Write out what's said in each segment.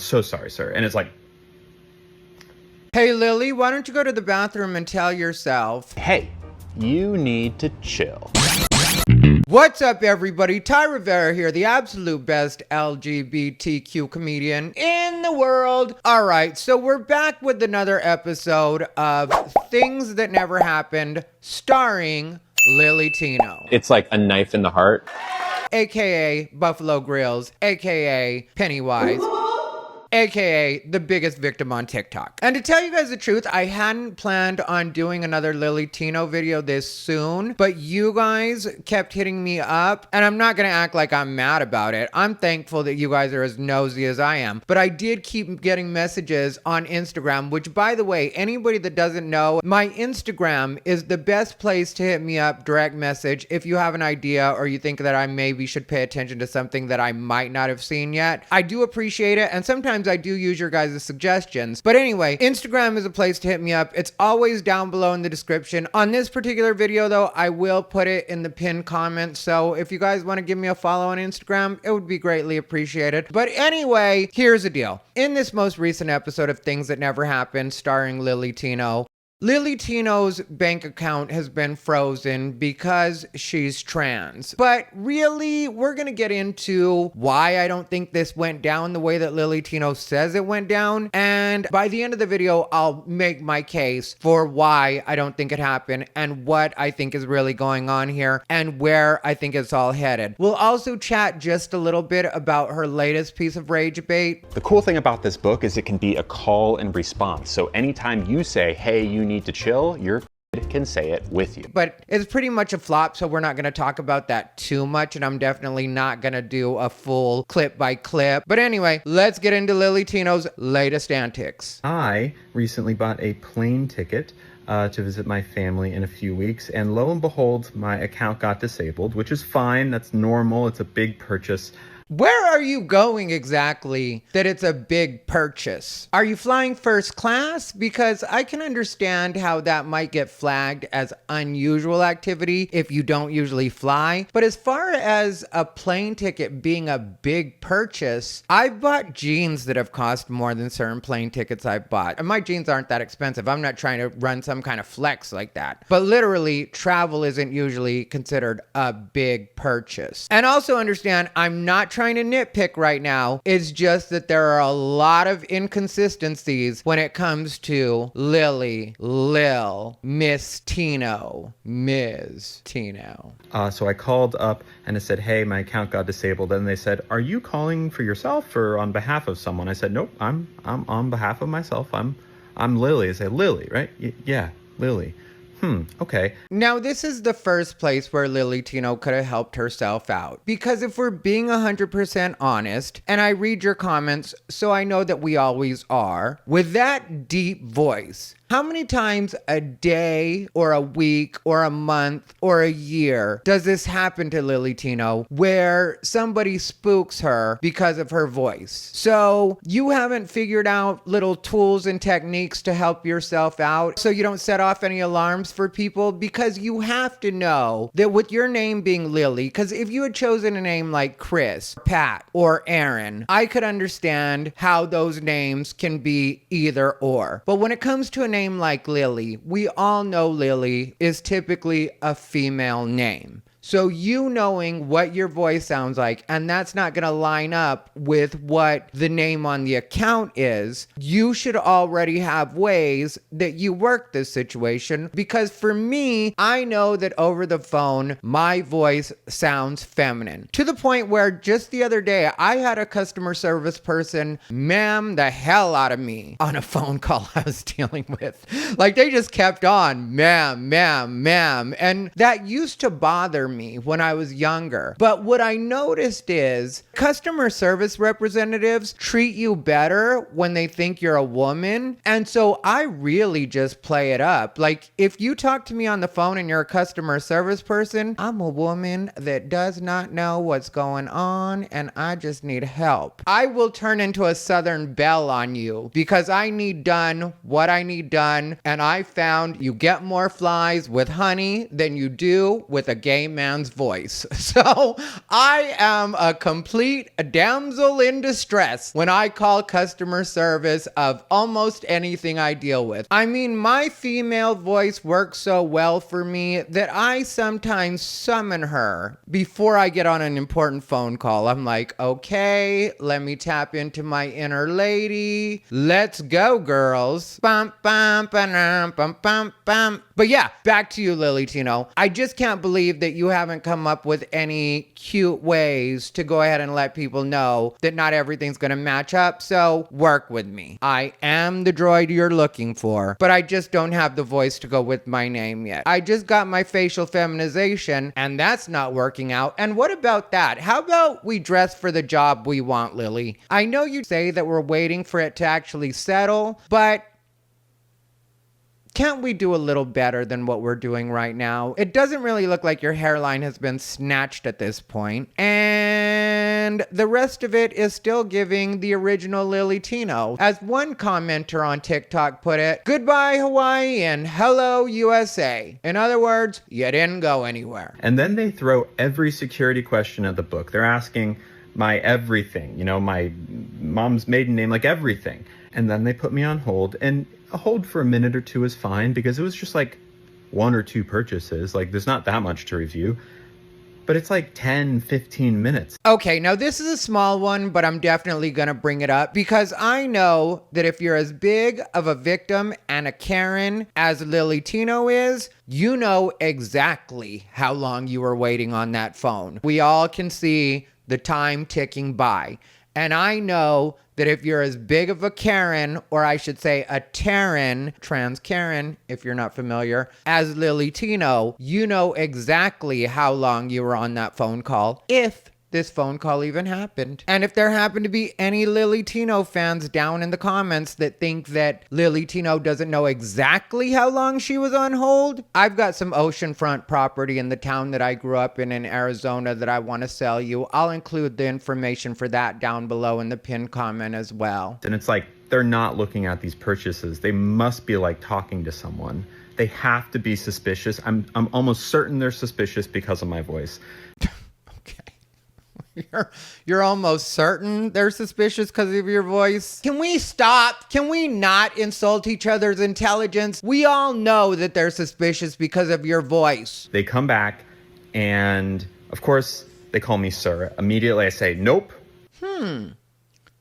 So sorry, sir. And it's like, Hey, Lily, why don't you go to the bathroom and tell yourself, hey, you need to chill. What's up, everybody? Ty Rivera here, the absolute best LGBTQ comedian in the world. All right, so we're back with another episode of Things That Never Happened, starring LilyTino. It's like a knife in the heart. AKA Buffalo Grills, AKA Pennywise, AKA the biggest victim on TikTok. And to tell you guys the truth, I hadn't planned on doing another LilyTino video this soon, but you guys kept hitting me up, and I'm not gonna act like I'm mad about it. I'm thankful that you guys are as nosy as I am, but I did keep getting messages on Instagram, which, by the way, anybody that doesn't know, my Instagram is the best place to hit me up, direct message, if you have an idea or you think that I maybe should pay attention to something that I might not have seen yet. I do appreciate it, and sometimes I do use your guys' suggestions. But anyway, Instagram is a place to hit me up. It's always down below in the description. On this particular video, though, I will put it in the pinned comment. So if you guys want to give me a follow on Instagram, it would be greatly appreciated. But anyway, here's the deal. In this most recent episode of Things That Never Happened, starring LilyTino, LilyTino's bank account has been frozen because she's trans. But really, we're gonna get into why I don't think this went down the way that LilyTino says it went down. And by the end of the video, I'll make my case for why I don't think it happened and what I think is really going on here and where I think it's all headed. We'll also chat just a little bit about her latest piece of rage bait. The cool thing about this book is it can be a call and response. So anytime you say, hey, you need to chill, your can say it with you. But it's pretty much a flop, so we're not going to talk about that too much, and I'm definitely not going to do a full clip by clip. But anyway, let's get into LilyTino's latest antics. I recently bought a plane ticket to visit my family in a few weeks, and lo and behold, my account got disabled, which is fine. That's normal. It's a big purchase. Where are you going exactly that it's a big purchase? Are you flying first class? Because I can understand how that might get flagged as unusual activity if you don't usually fly. But as far as a plane ticket being a big purchase, I've bought jeans that have cost more than certain plane tickets I've bought. And my jeans aren't that expensive. I'm not trying to run some kind of flex like that. But literally, travel isn't usually considered a big purchase. And also understand, I'm not trying to nitpick right now. It's just that there are a lot of inconsistencies when it comes to Lily, Lil, Miss Tino, Ms. Tino. So I called up and I said, hey, my account got disabled. And they said, are you calling for yourself or on behalf of someone? I said, nope, I'm on behalf of myself. I'm Lily. I said, Lily, right? Yeah, Lily. Okay. Now, this is the first place where LilyTino could have helped herself out. Because if we're being 100% honest, and I read your comments, so I know that we always are, with that deep voice, how many times a day or a week or a month or a year does this happen to LilyTino where somebody spooks her because of her voice? So you haven't figured out little tools and techniques to help yourself out so you don't set off any alarms for people, because you have to know that with your name being Lily, because if you had chosen a name like Chris, Pat, or Aaron, I could understand how those names can be either or. But when it comes to a name like Lily, we all know Lily is typically a female name. So you knowing what your voice sounds like, and that's not going to line up with what the name on the account is, you should already have ways that you work this situation. Because for me, I know that over the phone, my voice sounds feminine. To the point where just the other day, I had a customer service person ma'am the hell out of me on a phone call I was dealing with. Like, they just kept on, ma'am, ma'am, ma'am. And that used to bother me when I was younger. But what I noticed is customer service representatives treat you better when they think you're a woman. And so I really just play it up. Like, if you talk to me on the phone and you're a customer service person, I'm a woman that does not know what's going on and I just need help. I will turn into a Southern belle on you because I need done what I need done. And I found you get more flies with honey than you do with a gay man man's voice. So I am a complete damsel in distress when I call customer service of almost anything I deal with. I mean, my female voice works so well for me that I sometimes summon her before I get on an important phone call. I'm like, okay, let me tap into my inner lady. Let's go, girls. Bum, bum, ba-dum, bum, bum, bum. But yeah, back to you, LilyTino. I just can't believe that you haven't come up with any cute ways to go ahead and let people know that not everything's going to match up. So work with me. I am the droid you're looking for, but I just don't have the voice to go with my name yet. I just got my facial feminization, and that's not working out. And what about that? How about we dress for the job we want, Lily? I know you say that we're waiting for it to actually settle, but can't we do a little better than what we're doing right now? It doesn't really look like your hairline has been snatched at this point. And the rest of it is still giving the original LilyTino. As one commenter on TikTok put it, goodbye Hawaii and hello USA. In other words, you didn't go anywhere. And then they throw every security question at the book. They're asking my everything, you know, my mom's maiden name, like everything. And then they put me on hold, and a hold for a minute or two is fine because it was just like 1 or 2 purchases. Like there's not that much to review, but it's like 10, 15 minutes. Okay, now this is a small one, but I'm definitely gonna bring it up because I know that if you're as big of a victim and a Karen as LilyTino is, you know exactly how long you were waiting on that phone. We all can see the time ticking by. And I know that if you're as big of a Karen, or I should say a Taryn, trans Karen, if you're not familiar, as LilyTino, you know exactly how long you were on that phone call, if this phone call even happened. And if there happen to be any LilyTino fans down in the comments that think that LilyTino doesn't know exactly how long she was on hold, I've got some oceanfront property in the town that I grew up in Arizona that I want to sell you. I'll include the information for that down below in the pinned comment as well. And it's like, they're not looking at these purchases. They must be like talking to someone. They have to be suspicious. I'm almost certain they're suspicious because of my voice. You're almost certain they're suspicious because of your voice? Can we stop? Can we not insult each other's intelligence? We all know that they're suspicious because of your voice. They come back and, of course, they call me sir. Immediately I say, nope.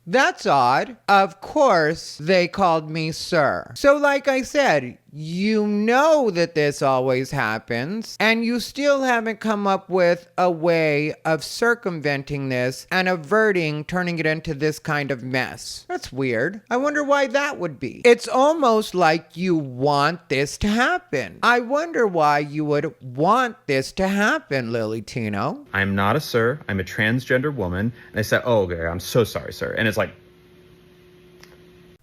That's odd. Of course, they called me sir. So like I said, you know that this always happens, and you still haven't come up with a way of circumventing this and averting turning it into this kind of mess. That's weird. I wonder why that would be. It's almost like you want this to happen. I wonder why you would want this to happen, LilyTino. I'm not a sir. I'm a transgender woman. And I said, oh, okay, I'm so sorry, sir. And it's like,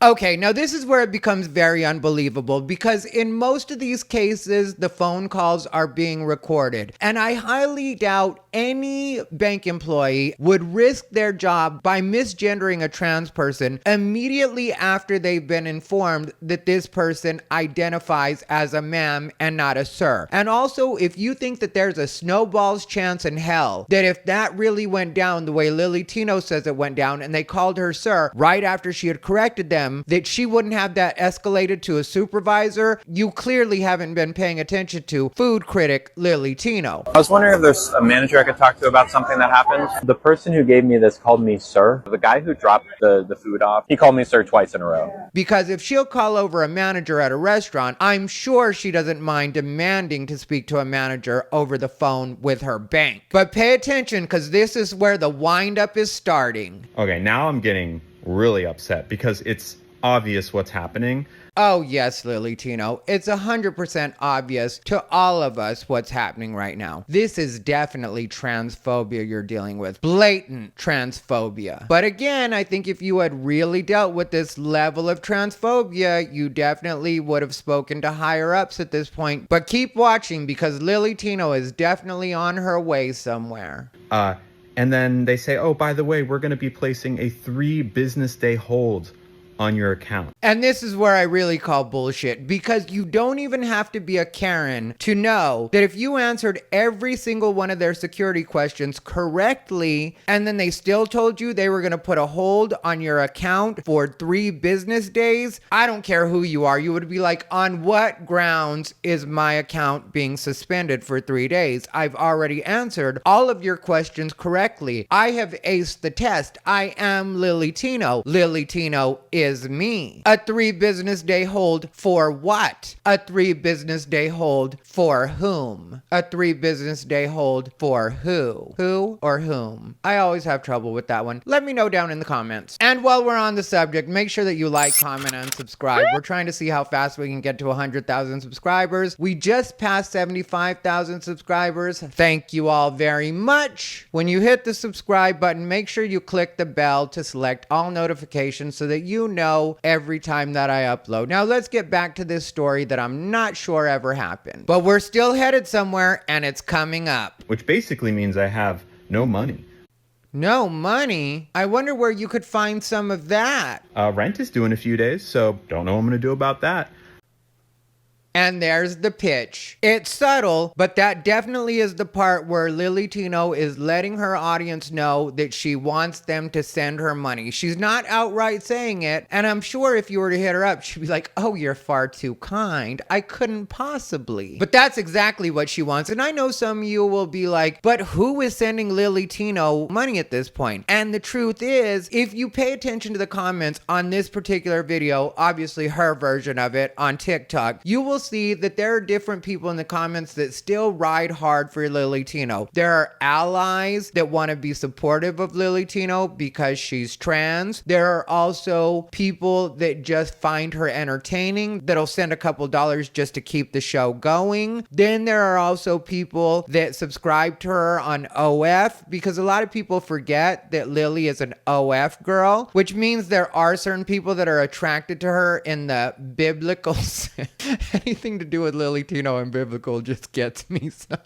okay, now this is where it becomes very unbelievable because in most of these cases, the phone calls are being recorded. And I highly doubt any bank employee would risk their job by misgendering a trans person immediately after they've been informed that this person identifies as a ma'am and not a sir. And also, if you think that there's a snowball's chance in hell that if that really went down the way LilyTino says it went down and they called her sir right after she had corrected them, that she wouldn't have that escalated to a supervisor, you clearly haven't been paying attention to food critic LilyTino. I was wondering if there's a manager I could talk to about something that happened. The person who gave me this called me sir. The guy who dropped the food off, he called me sir twice in a row. Because if she'll call over a manager at a restaurant, I'm sure she doesn't mind demanding to speak to a manager over the phone with her bank. But pay attention because this is where the wind-up is starting. okay, now I'm getting really upset because it's obvious what's happening. Oh yes, LilyTino. It's 100% obvious to all of us what's happening right now. This is definitely transphobia you're dealing with. Blatant transphobia. But again, I think if you had really dealt with this level of transphobia, you definitely would have spoken to higher ups at this point. But keep watching because LilyTino is definitely on her way somewhere. And then they say, oh, by the way, we're going to be placing a 3 business day hold on your account. And this is where I really call bullshit, because you don't even have to be a Karen to know that if you answered every single one of their security questions correctly, and then they still told you they were going to put a hold on your account for 3 business days, I don't care who you are, you would be like, on what grounds is my account being suspended for 3 days? I've already answered all of your questions correctly. I have aced the test. I am LilyTino. LilyTino is me. A 3 business day hold for what? A 3 business day hold for whom? A 3 business day hold for who? Who or whom? I always have trouble with that one. Let me know down in the comments. And while we're on the subject, make sure that you like, comment, and subscribe. We're trying to see how fast we can get to 100,000 subscribers. We just passed 75,000 subscribers. Thank you all very much. When you hit the subscribe button, make sure you click the bell to select all notifications so that you know every time that I upload. Now let's get back to this story that I'm not sure ever happened, but we're still headed somewhere and it's coming up. Which basically means I have no money. No money? I wonder where you could find some of that. Rent is due in a few days, so don't know what I'm going to do about that. And there's the pitch. It's subtle, but that definitely is the part where LilyTino is letting her audience know that she wants them to send her money. She's not outright saying it, and I'm sure if you were to hit her up, she'd be like, oh, you're far too kind. I couldn't possibly. But that's exactly what she wants, and I know some of you will be like, but who is sending LilyTino money at this point? And the truth is, if you pay attention to the comments on this particular video, obviously her version of it on TikTok, you will see that there are different people in the comments that still ride hard for LilyTino. There are allies that want to be supportive of LilyTino because she's trans. There are also people that just find her entertaining, that'll send a couple dollars just to keep the show going. Then there are also people that subscribe to her on OF, because a lot of people forget that Lily is an OF girl, which means there are certain people that are attracted to her in the biblical sense. Anything to do with LilyTino and biblical just gets me so.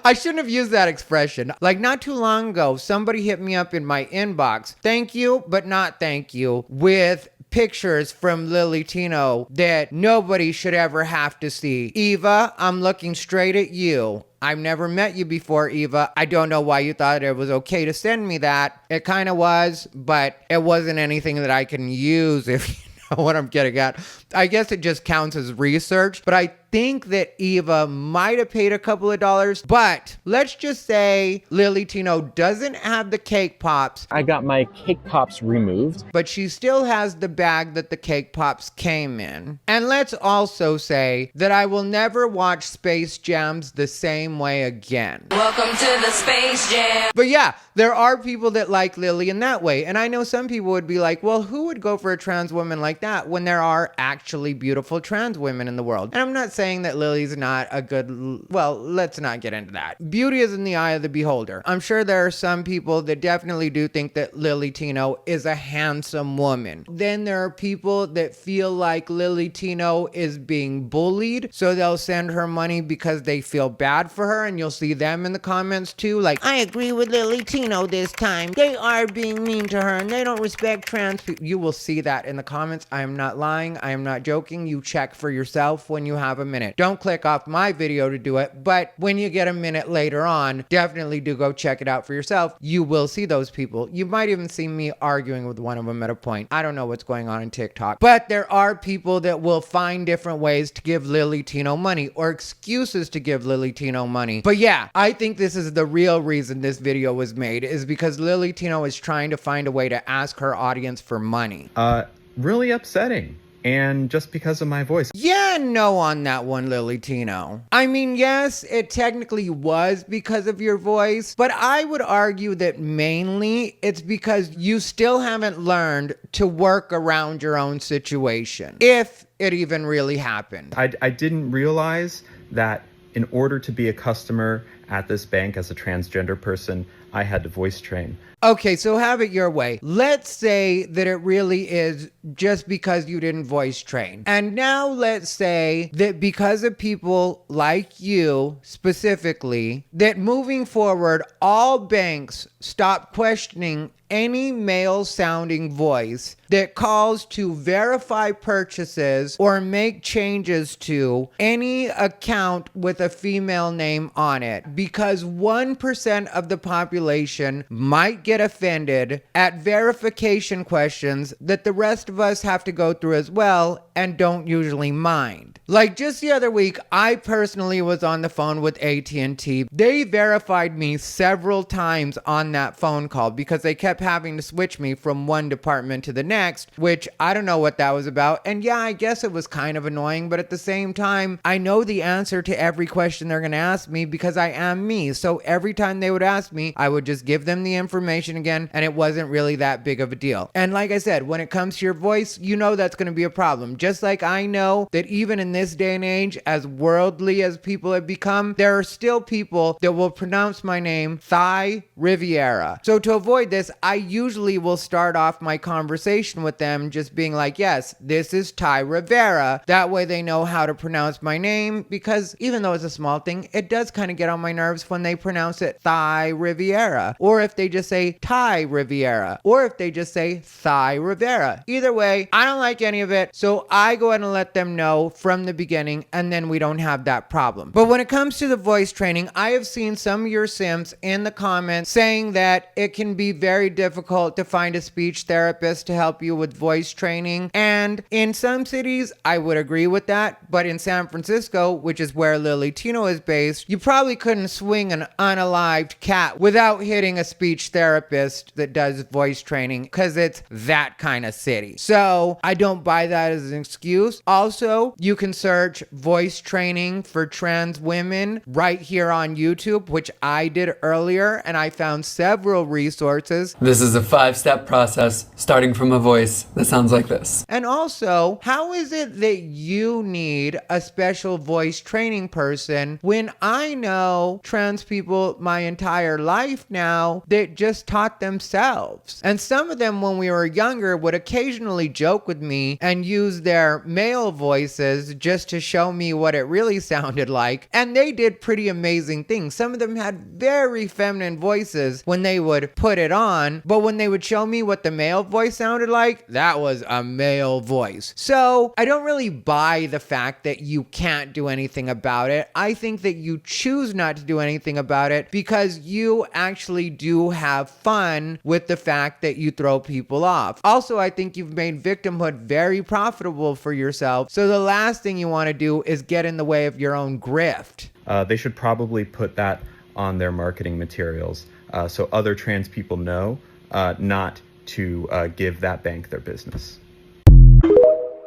I shouldn't have used that expression. Like not too long ago, somebody hit me up in my inbox, thank you, but not thank you, with pictures from LilyTino that nobody should ever have to see. Eva, I'm looking straight at you. I've never met you before, Eva. I don't know why you thought it was okay to send me that. It kind of was, but it wasn't anything that I can use, if you know what I'm getting at. I guess it just counts as research, but I think that Eva might have paid a couple of dollars, but let's just say LilyTino doesn't have the cake pops. I got my cake pops removed. But she still has the bag that the cake pops came in. And let's also say that I will never watch Space Jams the same way again. Welcome to the Space Jam. But yeah, there are people that like Lily in that way. And I know some people would be like, well, who would go for a trans woman like that when there are actually beautiful trans women in the world? And I'm not saying that Lily's not a good, well, let's not get into that. Beauty is in the eye of the beholder. I'm sure there are some people that definitely do think that LilyTino is a handsome woman. Then there are people that feel like LilyTino is being bullied, so they'll send her money because they feel bad for her, and you'll see them in the comments too, like, I agree with LilyTino this time. They are being mean to her and they don't respect trans people. You will see that in the comments. I am not lying. I am not joking. You check for yourself when you have a minute. Don't click off my video to do it, but when you get a minute later on, definitely do go check it out for yourself. You will see those people. You might even see me arguing with one of them at a point. I don't know what's going on in TikTok, but there are people that will find different ways to give LilyTino money or excuses to give LilyTino money. But yeah, I think this is the real reason this video was made, is because LilyTino is trying to find a way to ask her audience for money. Really upsetting. And just because of my voice. Yeah, no on that one, LilyTino. I mean, yes, it technically was because of your voice, but I would argue that mainly it's because you still haven't learned to work around your own situation, if it even really happened. I didn't realize that in order to be a customer at this bank as a transgender person, I had to voice train. Okay, so have it your way. Let's say that it really is just because you didn't voice train. And now let's say that because of people like you specifically, that moving forward, all banks stop questioning any male sounding voice that calls to verify purchases or make changes to any account with a female name on it, because 1% of the population might get offended at verification questions that the rest of us have to go through as well and don't usually mind. Like just the other week, I personally was on the phone with AT&T. They verified me several times on that phone call because they kept having to switch me from one department to the next, which I don't know what that was about. And yeah, I guess it was kind of annoying, but at the same time, I know the answer to every question they're going to ask me because I am me. So every time they would ask me, I would just give them the information again, and it wasn't really that big of a deal. And like I said, when it comes to your voice, you know that's going to be a problem. Just like I know that even in this day and age, as worldly as people have become, there are still people that will pronounce my name Thai Riviera. So to avoid this, I usually will start off my conversation with them just being like, yes, this is Thai Rivera. That way they know how to pronounce my name, because even though it's a small thing, it does kind of get on my nerves when they pronounce it Thai Riviera, or if they just say Thai Riviera, or if they just say Thai Rivera. Either way, I don't like any of it, so I go ahead and let them know from the beginning, and then we don't have that problem. But when it comes to the voice training, I have seen some of your simps in the comments saying that it can be very difficult to find a speech therapist to help you with voice training, and in some cities I would agree with that, but in San Francisco, which is where LilyTino is based, you probably couldn't swing an unalived cat without hitting a speech therapist that does voice training, because it's that kind of city. So I don't buy that as an excuse. Also, you can search voice training for trans women right here on YouTube, which I did earlier, and I found several resources. This is a 5-step process starting from a voice that sounds like this. And also, how is it that you need a special voice training person when I know trans people my entire life now that just taught themselves? And some of them, when we were younger, would occasionally joke with me and use their male voices just to show me what it really sounded like. And they did pretty amazing things. Some of them had very feminine voices when they would put it on, but when they would show me what the male voice sounded like, that was a male voice. So I don't really buy the fact that you can't do anything about it. I think that you choose not to do anything about it because you actually do have fun with the fact that you throw people off. Also, I think you've made victimhood very profitable for yourself. So the last thing you want to do is get in the way of your own grift. They should probably put that on their marketing materials so other trans people know not to give that bank their business.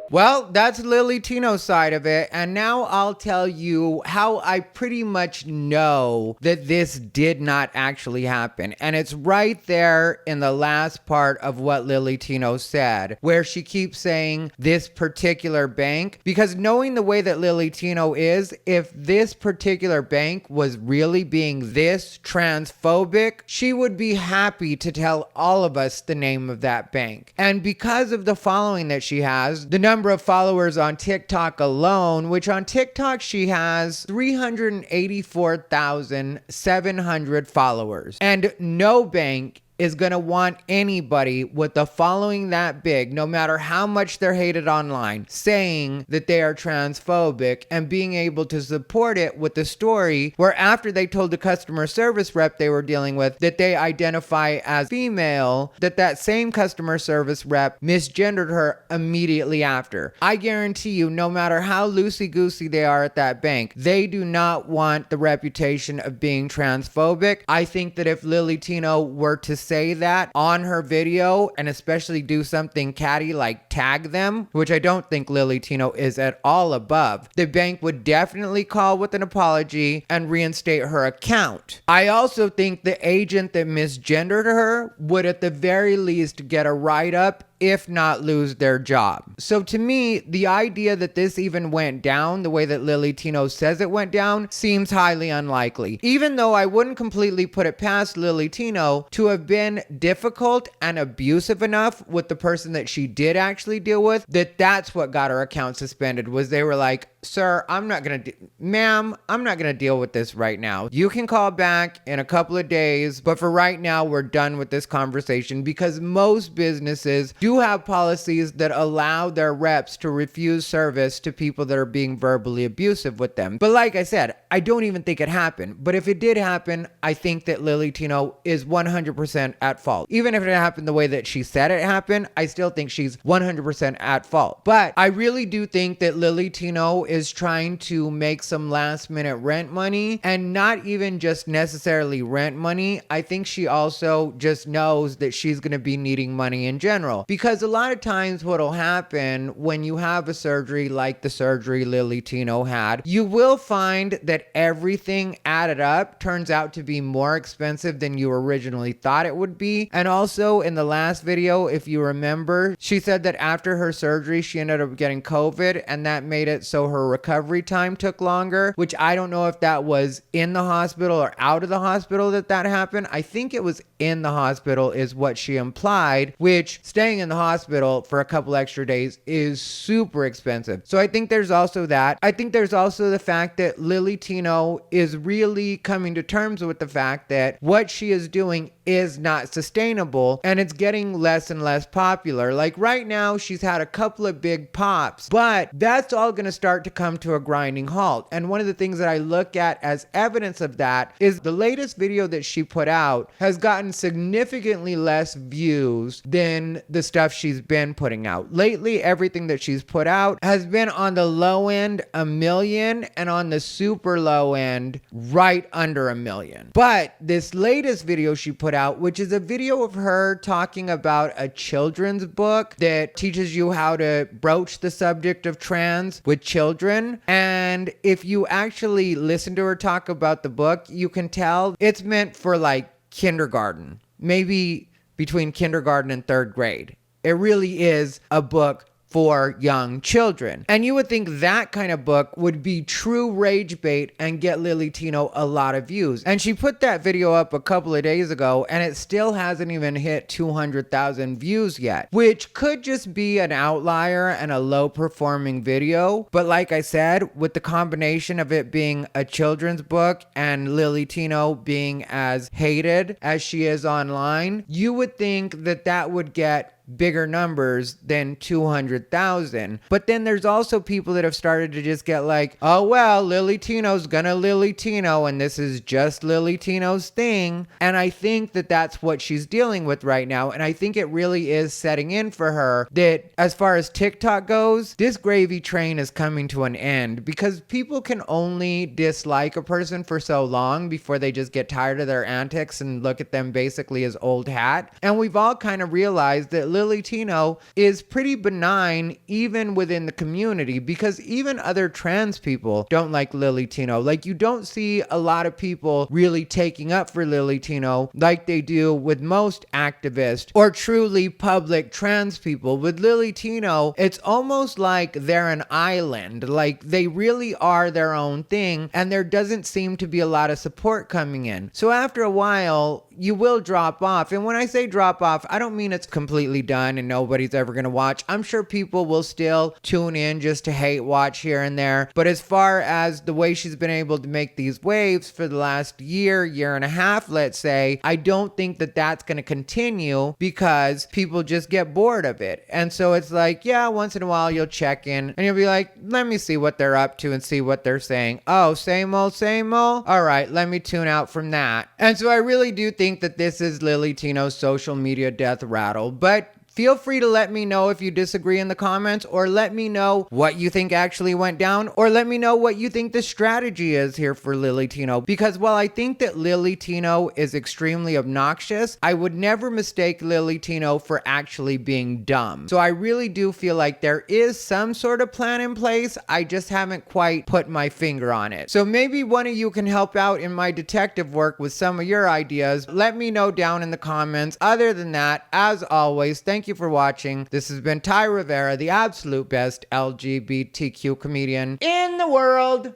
Well, that's LilyTino's side of it, and now I'll tell you how I pretty much know that this did not actually happen. And it's right there in the last part of what LilyTino said, where she keeps saying this particular bank, because knowing the way that LilyTino is, if this particular bank was really being this transphobic, she would be happy to tell all of us the name of that bank. And because of the following that she has, the number of followers on TikTok alone, which on TikTok she has 384,700 followers. And no bank is going to want anybody with a following that big, no matter how much they're hated online, saying that they are transphobic and being able to support it with the story where after they told the customer service rep they were dealing with that they identify as female, that same customer service rep misgendered her immediately after. I guarantee you, no matter how loosey-goosey they are at that bank, they do not want the reputation of being transphobic. I think that if LilyTino were to say that on her video, and especially do something catty like tag them, which I don't think LilyTino is at all above, the bank would definitely call with an apology and reinstate her account. I also think the agent that misgendered her would at the very least get a write-up, if not lose their job. So to me, the idea that this even went down the way that LilyTino says it went down seems highly unlikely. Even though I wouldn't completely put it past LilyTino to have been difficult and abusive enough with the person that she did actually deal with, that's what got her account suspended, was they were like, sir, ma'am, I'm not gonna deal with this right now. You can call back in a couple of days, but for right now, we're done with this conversation, because most businesses do have policies that allow their reps to refuse service to people that are being verbally abusive with them. But like I said, I don't even think it happened. But if it did happen, I think that LilyTino is 100% at fault. Even if it happened the way that she said it happened, I still think she's 100% at fault. But I really do think that LilyTino is trying to make some last minute rent money, and not even just necessarily rent money. I think she also just knows that she's going to be needing money in general, because a lot of times what'll happen when you have a surgery like the surgery LilyTino had, you will find that everything added up turns out to be more expensive than you originally thought it would be. And also in the last video, if you remember, she said that after her surgery she ended up getting COVID, and that made it so her recovery time took longer, which I don't know if that was in the hospital or out of the hospital that happened. I think it was in the hospital is what she implied, which staying in the hospital for a couple extra days is super expensive. So I think there's also that. I think there's also the fact that LilyTino is really coming to terms with the fact that what she is doing is not sustainable, and it's getting less and less popular. Like right now, she's had a couple of big pops, but that's all going to start to come to a grinding halt. And one of the things that I look at as evidence of that is the latest video that she put out has gotten significantly less views than the stuff she's been putting out. Lately, everything that she's put out has been on the low end 1 million, and on the super low end right under 1 million. But this latest video she put out, which is a video of her talking about a children's book that teaches you how to broach the subject of trans with children. And if you actually listen to her talk about the book, you can tell it's meant for like kindergarten, maybe between kindergarten and 3rd grade. It really is a book for young children. And you would think that kind of book would be true rage bait and get LilyTino a lot of views. And she put that video up a couple of days ago, and it still hasn't even hit 200,000 views yet, which could just be an outlier and a low performing video. But like I said, with the combination of it being a children's book and LilyTino being as hated as she is online, you would think that that would get bigger numbers than 200,000. But then there's also people that have started to just get like, oh well, LilyTino's gonna LilyTino, and this is just LilyTino's thing. And I think that that's what she's dealing with right now. And I think it really is setting in for her that as far as TikTok goes, this gravy train is coming to an end, because people can only dislike a person for so long before they just get tired of their antics and look at them basically as old hat. And we've all kind of realized that LilyTino is pretty benign even within the community, because even other trans people don't like LilyTino. Like, you don't see a lot of people really taking up for LilyTino like they do with most activists or truly public trans people. With LilyTino, it's almost like they're an island. Like, they really are their own thing, and there doesn't seem to be a lot of support coming in. So after a while, you will drop off. And when I say drop off, I don't mean it's completely done and nobody's ever going to watch. I'm sure people will still tune in just to hate watch here and there. But as far as the way she's been able to make these waves for the last year and a half, let's say, I don't think that that's going to continue, because people just get bored of it. And so it's like, yeah, once in a while you'll check in and you'll be like, let me see what they're up to and see what they're saying. Oh, same old, same old. All right, let me tune out from that. And so I really do think that this is LilyTino's social media death rattle. But feel free to let me know if you disagree in the comments, or let me know what you think actually went down, or let me know what you think the strategy is here for LilyTino. Because while I think that LilyTino is extremely obnoxious, I would never mistake LilyTino for actually being dumb. So I really do feel like there is some sort of plan in place. I just haven't quite put my finger on it. So maybe one of you can help out in my detective work with some of your ideas. Let me know down in the comments. Other than that, as always, thank you for watching. This has been Ty Rivera, the absolute best LGBTQ comedian in the world.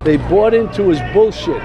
They bought into his bullshit.